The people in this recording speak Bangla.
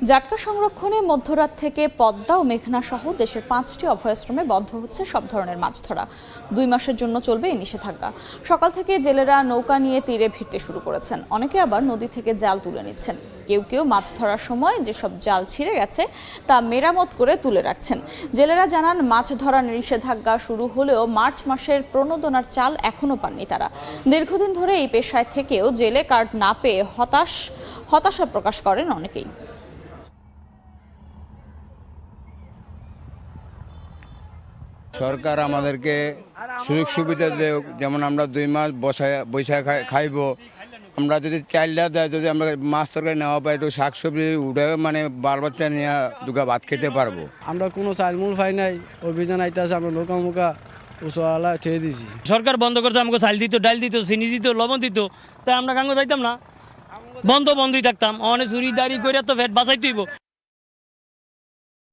জাটকা সংরক্ষণে মধ্যরাত থেকে পদ্মা ও মেঘনা সহ দেশের 5টি অভয়াশ্রমে বন্ধ হচ্ছে সব ধরনের মাছ ধরা। 2 মাসের জন্য চলবে এই নিষেধাজ্ঞা। সকাল থেকে জেলেরা নৌকা নিয়ে তীরে ভিড়তে শুরু করেছেন, অনেকে আবার নদী থেকে জাল তুলে নিচ্ছেন। কেউ কেউ মাছ ধরার সময় যেসব জাল ছিঁড়ে গেছে তা মেরামত করে তুলে রাখছেন। জেলেরা জানান, মাছ ধরার নিষেধাজ্ঞা শুরু হলেও মার্চ মাসের প্রণোদনার চাল এখনো পাননি তারা। দীর্ঘদিন ধরে এই পেশায় থেকেও জেলে কার্ড না পেয়ে হতাশা প্রকাশ করেন অনেকেই। সরকার আমাদেরকে সুযোগ সুবিধা দেয়, যেমন আমরা 2 মাস বৈশাখ খাইব। আমরা যদি চাইল্ডা দেয়, যদি আমরা মাছ তরকারি নেওয়া পাই, একটু শাকসবজি উঠে মানে বাচ্চা নিয়ে দুগা ভাত খেতে পারবো। আমরা কোনো চালমূল পাই নাই, অভিযান আইতেছে, আমরা নৌকা মুখা উঁচুয়ালা ঠেয়ে দিছি। সরকার বন্ধ করছে, আমাকে চাল দিত, ডাল দিত, চিনি দিত, লবণ দিত, তাই আমরা গাঙ্গ যাইতাম না, বন্ধই থাকতাম। অনেক চুরি দাঁড়ি করে তো ফেট বাঁচাইতেইব।